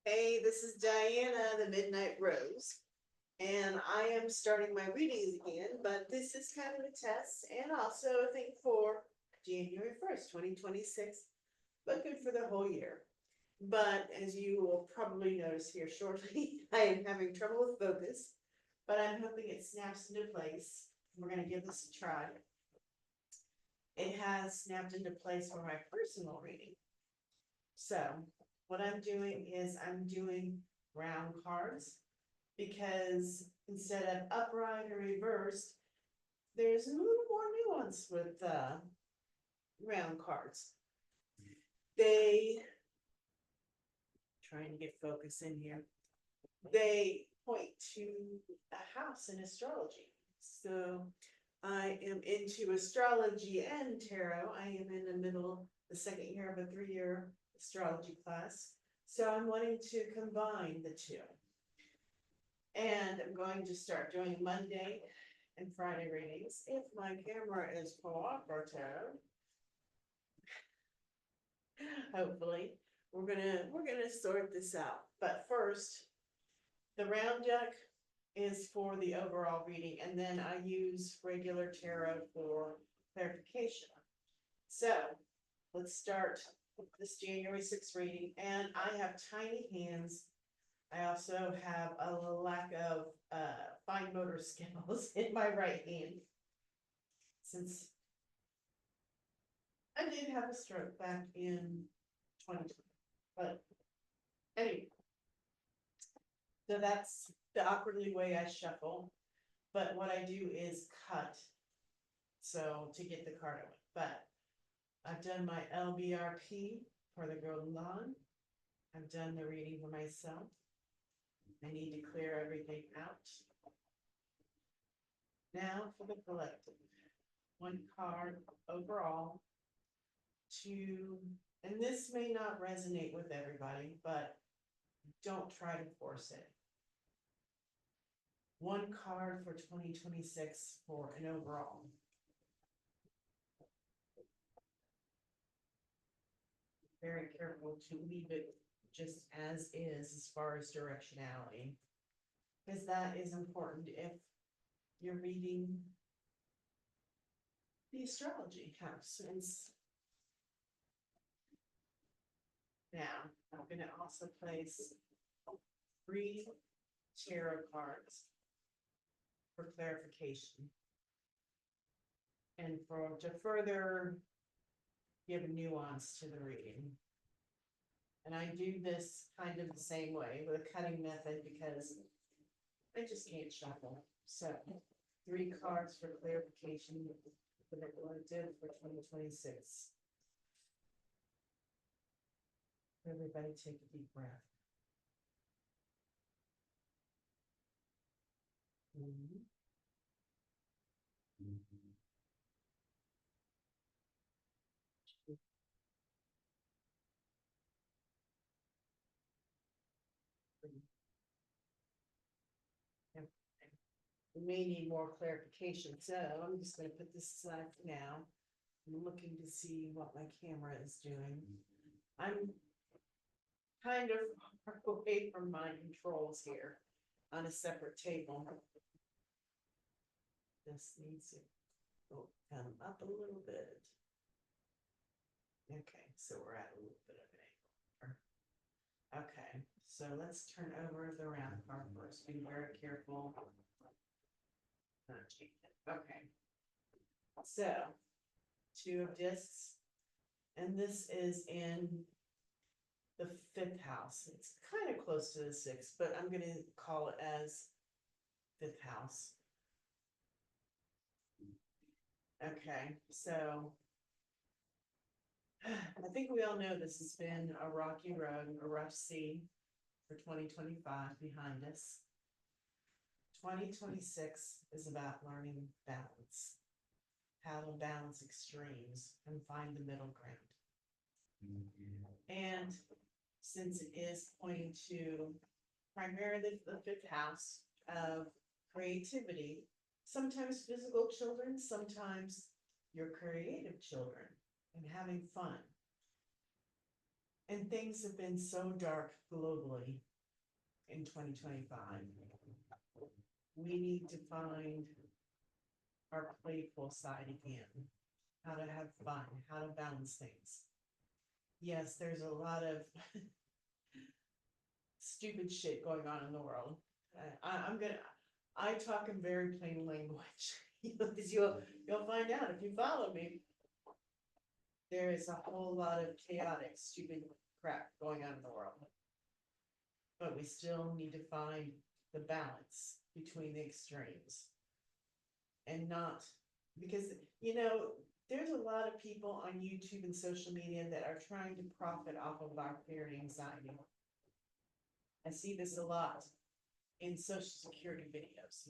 Hey, this is Diana, the Midnight Rose, and I am starting my readings again, but this is kind of a test and also a thing for January 1st, 2026, but good for the whole year. But as you will probably notice here shortly, I am having trouble with focus, but I'm hoping it snaps into place. We're going to give this a try. It has snapped into place for my personal reading. So what I'm doing is I'm doing round cards because instead of upright or reversed, there's a little more nuance with round cards. They, trying to get focus in here, they point to a house in astrology. So I am into astrology and tarot. I am in the middle, the second year of a 3-year astrology class. So I'm wanting to combine the two. And I'm going to start doing Monday and Friday readings if my camera is cooperative. Hopefully, we're gonna sort this out. But first, the round deck is for the overall reading, and then I use regular tarot for clarification. So let's start with this January 6th reading, and I have tiny hands. I also have a lack of fine motor skills in my right hand, since I did have a stroke back in 2020. But anyway, so that's the awkwardly way I shuffle. But what I do is cut, so to get the card away. But I've done my LBRP for the Golden Lawn. I've done the reading for myself. I need to clear everything out. Now for the collective. One card overall. Two, and this may not resonate with everybody, but don't try to force it. One card for 2026 for an overall. Very careful to leave it just as far as directionality, because that is important if you're reading the astrology house. Now, I'm going to also place 3 tarot cards for clarification and to further give a nuance to the reading. And I do this kind of the same way with a cutting method because I just can't shuffle. So 3 cards for clarification for the collective for 2026. Everybody take a deep breath. Mm-hmm. We may need more clarification, so I'm just going to put this aside for now. I'm looking to see what my camera is doing. I'm kind of far away from my controls here on a separate table. This needs to come up a little bit. Okay, so we're at a little bit of an angle. Okay, so let's turn over the round card first. Be very careful. Okay, so 2 of discs, and this is in the 5th house. It's kind of close to the 6th, but I'm going to call it as 5th house. Okay, so I think we all know this has been a rocky road, a rough sea for 2025 behind us. 2026 is about learning balance, how to balance extremes and find the middle ground. And since it is pointing to primarily the 5th house of creativity, sometimes physical children, sometimes your creative children, and having fun. And things have been so dark globally in 2025. We need to find our playful side again, how to have fun, how to balance things. Yes, there's a lot of stupid shit going on in the world. I talk in very plain language. Because you'll find out if you follow me. There is a whole lot of chaotic, stupid crap going on in the world. But we still need to find the balance between the extremes. And not, because, there's a lot of people on YouTube and social media that are trying to profit off of our fear and anxiety. I see this a lot in social security videos.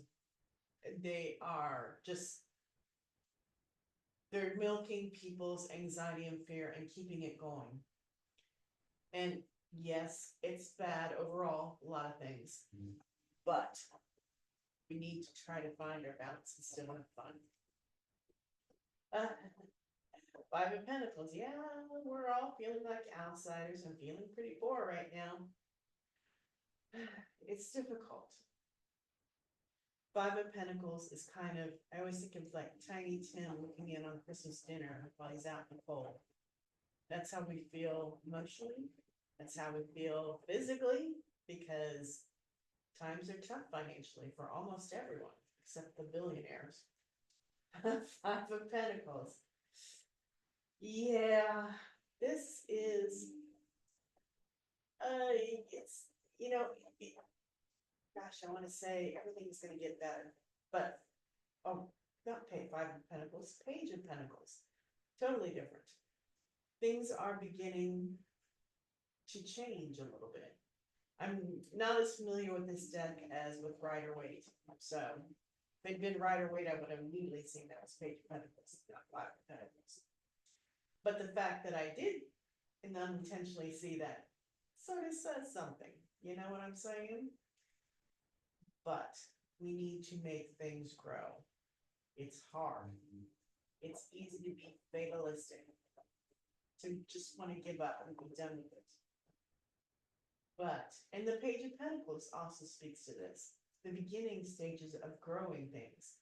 They're milking people's anxiety and fear and keeping it going. And yes, it's bad overall, a lot of things, but we need to try to find our balance and still have fun. Five of Pentacles, yeah, we're all feeling like outsiders and feeling pretty poor right now. It's difficult. Five of Pentacles is kind of, I always think of like Tiny Tim looking in on Christmas dinner while he's out in the cold. That's how we feel emotionally. That's how we feel physically, because times are tough financially for almost everyone, except the billionaires. Five of Pentacles. Yeah, this is, it's, gosh, I want to say everything's going to get better, but, not Five of Pentacles, Page of Pentacles, totally different. Things are beginning to change a little bit. I'm not as familiar with this deck as with Rider-Waite, so if it'd been Rider-Waite, I would have immediately seen that was Page of Pentacles, not Five of Pentacles. But the fact that I did and unintentionally see that sort of says something, you know what I'm saying? But we need to make things grow. It's hard. It's easy to be fatalistic, to just want to give up and be done with it. But, and the Page of Pentacles also speaks to this, the beginning stages of growing things.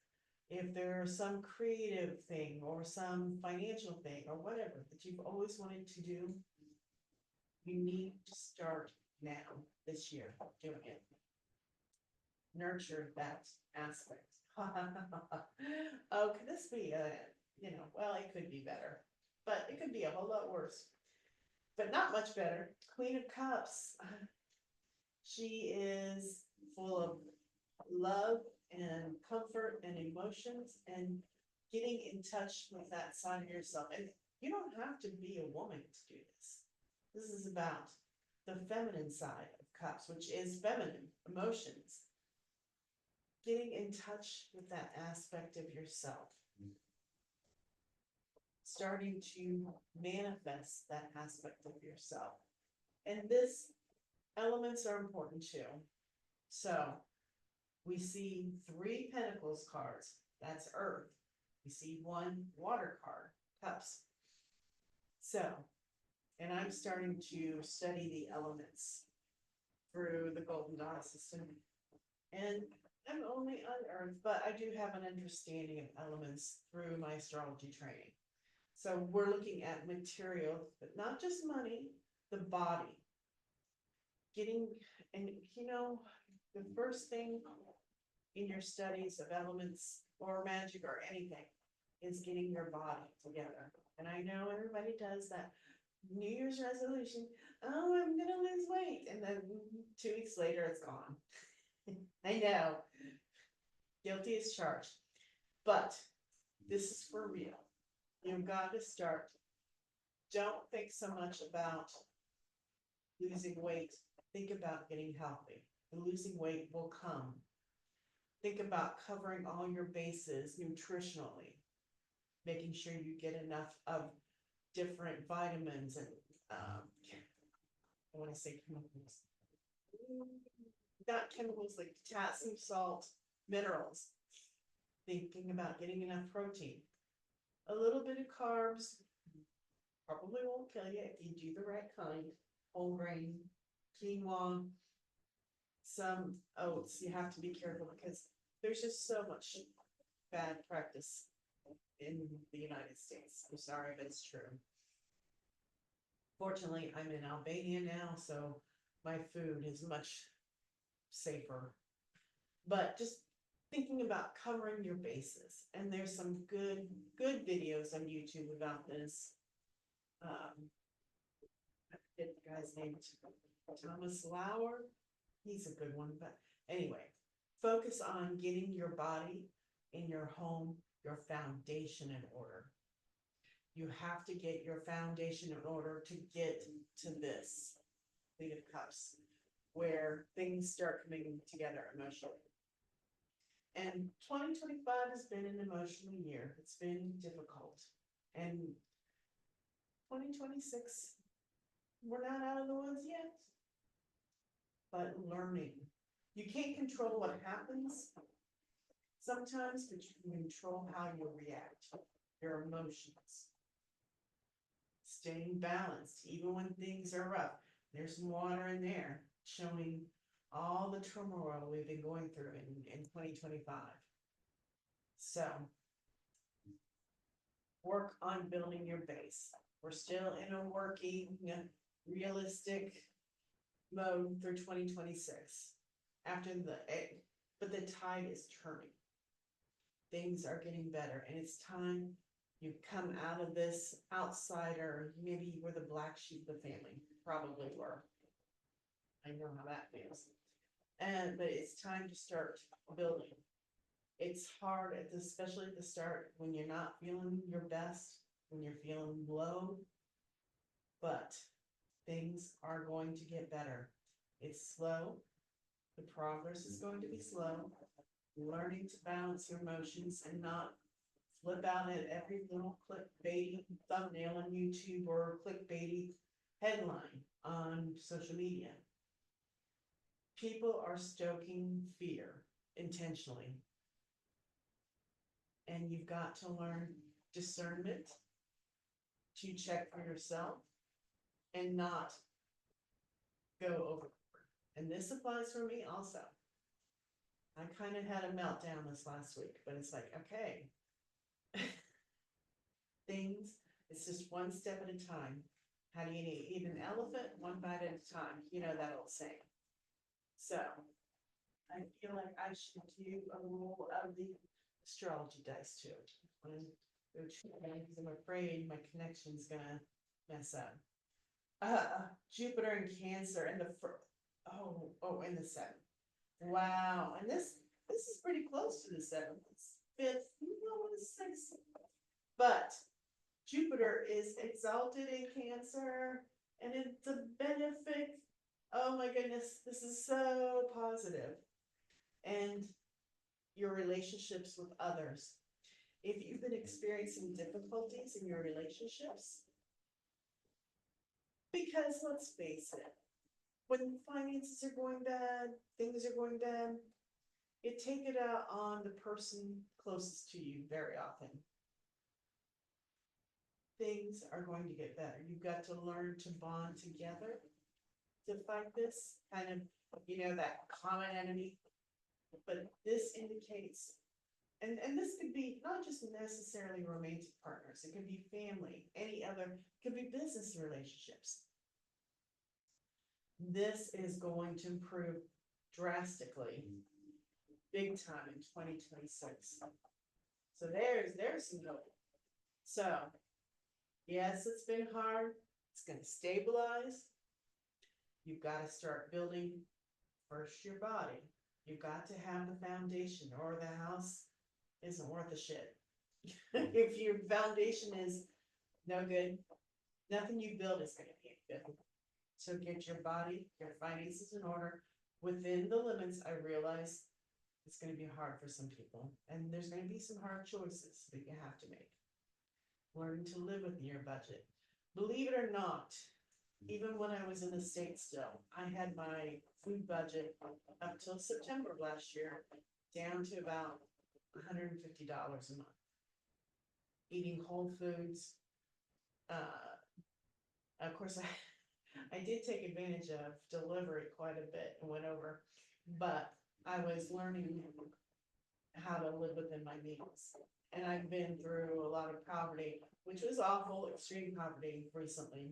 If there's some creative thing or some financial thing or whatever that you've always wanted to do, you need to start now, this year, doing it. Nurture that aspect. Oh, could this be well, it could be better, but it could be a whole lot worse, but not much better. Queen of Cups. She is full of love and comfort and emotions and getting in touch with that side of yourself. And you don't have to be a woman to do this. This is about the feminine side of Cups, which is feminine emotions. Getting in touch with that aspect of yourself. Starting to manifest that aspect of yourself. And this elements are important too. So we see 3 Pentacles cards, that's Earth. We see 1 water card, Cups. So, and I'm starting to study the elements through the Golden Dawn system. And I'm only on Earth, but I do have an understanding of elements through my astrology training. So we're looking at material, but not just money, the body. Getting, and the first thing in your studies of elements or magic or anything is getting your body together. And I know everybody does that New Year's resolution. Oh, I'm gonna lose weight, and then 2 weeks later it's gone. I know, guilty as charged, but this is for real. You've got to start. Don't think so much about losing weight. Think about getting healthy. And losing weight will come. Think about covering all your bases nutritionally, making sure you get enough of different vitamins and I want to say chemicals, not chemicals, like potassium, salt, minerals. Thinking about getting enough protein. A little bit of carbs probably won't kill you if you do the right kind. whole grain, quinoa, some oats. You have to be careful because there's just so much bad practice in the United States. I'm sorry, but it's true. Fortunately, I'm in Albania now, so my food is much safer. But just thinking about covering your bases, and there's some good videos on YouTube about this. I forget the guy's name, Thomas Lauer. He's a good one, but anyway, focus on getting your body in your home, your foundation in order. You have to get your foundation in order to get to this Queen of Cups, where things start coming together emotionally. And 2025 has been an emotional year. It's been difficult. And 2026, we're not out of the woods yet, but learning. You can't control what happens sometimes, but you can control how you react, your emotions. Staying balanced, even when things are rough. There's some water in there showing all the turmoil we've been going through in 2025. So, work on building your base. We're still in a working, realistic mode through 2026. But the tide is turning. Things are getting better, and it's time you come out of this outsider. Maybe you were the black sheep of the family, probably were. I know how that feels. But it's time to start building. It's hard especially at the start when you're not feeling your best, when you're feeling low, but things are going to get better. It's slow. The progress is going to be slow. Learning to balance your emotions and not flip out at every little clickbaity thumbnail on YouTube or clickbaity headline on social media. People are stoking fear intentionally. And you've got to learn discernment to check for yourself and not go overboard. And this applies for me also. I kind of had a meltdown this last week, but it's like, okay, it's just one step at a time. How do you eat an elephant? One bite at a time. You know that old saying. So I feel like I should do a roll of the astrology dice too. I'm afraid my connection's gonna mess up. Jupiter and Cancer in the in the seventh. Wow, and this is pretty close to the seventh. It's fifth, sixth. But Jupiter is exalted in Cancer, and it's a benefic. Oh my goodness, this is so positive. And your relationships with others. If you've been experiencing difficulties in your relationships, because let's face it, when finances are going bad, things are going bad, take it out on the person closest to you very often. Things are going to get better. You've got to learn to bond together to fight this kind of, that common enemy. But this indicates, and this could be not just necessarily romantic partners, it could be family, it could be business relationships. This is going to improve drastically, big time in 2026. So there's some hope. So, yes, it's been hard. It's going to stabilize. You've got to start building first your body. You've got to have the foundation, or the house isn't worth a shit. If your foundation is no good, nothing you build is going to be good. So get your body, your finances in order within the limits. I realize it's going to be hard for some people, and there's going to be some hard choices that you have to make. Learning to live within your budget. Believe it or not, even when I was in the States still, I had my food budget up till September of last year down to about $150 a month. Eating whole foods. Of course, I did take advantage of delivery quite a bit and went over, but I was learning how to live within my means. And I've been through a lot of poverty, which was awful, extreme poverty recently,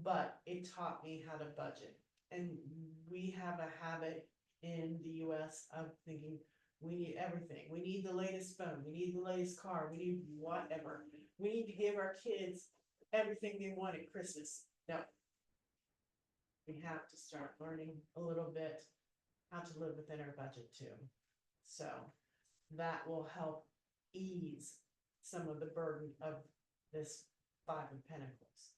but it taught me how to budget. And we have a habit in the US of thinking we need everything. We need the latest phone, we need the latest car, we need whatever. We need to give our kids everything they want at Christmas. No, we have to start learning a little bit how to live within our budget too. So that will help ease some of the burden of this Five of Pentacles.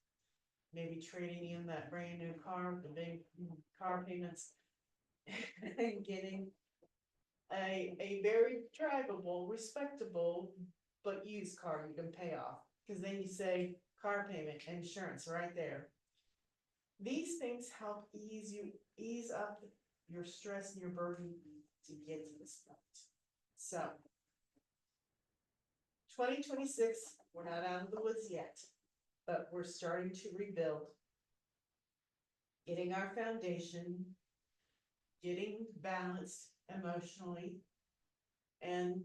Maybe trading in that brand new car, the big car payments, and getting a very drivable, respectable, but used car you can pay off. Because then you say car payment, insurance right there. These things help ease up your stress and your burden to get to this point. So 2026, we're not out of the woods yet, but we're starting to rebuild, getting our foundation, getting balanced emotionally, and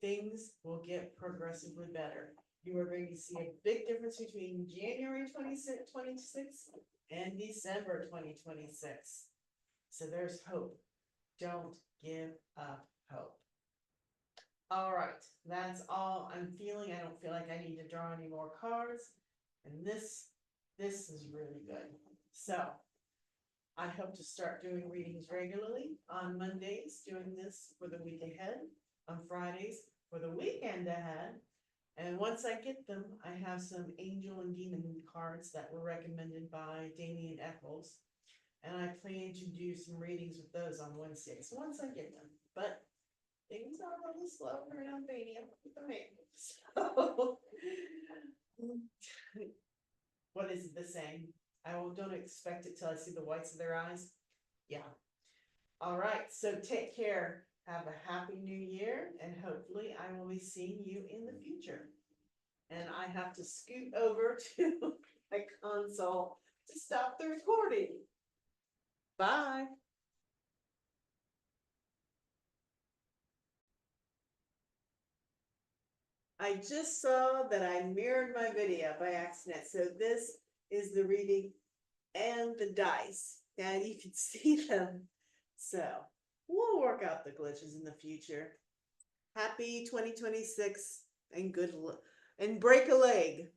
things will get progressively better. You are going to see a big difference between January 2026 and December 2026. So there's hope. Don't give up hope. All right, that's all I'm feeling. I don't feel like I need to draw any more cards. And this is really good. So I hope to start doing readings regularly on Mondays, doing this for the week ahead, on Fridays for the weekend ahead. And once I get them, I have some angel and demon cards that were recommended by Damien Eccles. And I plan to do some readings with those on Wednesdays, once I get them. But things are a little slow here in Albania with the mail. So, what is the saying? Don't expect it till I see the whites of their eyes. Yeah. All right. So take care. Have a happy new year, and hopefully I will be seeing you in the future. And I have to scoot over to my console to stop the recording. Bye. I just saw that I mirrored my video by accident. So this is the reading and the dice. Now you can see them. So we'll work out the glitches in the future. Happy 2026 and good luck and break a leg.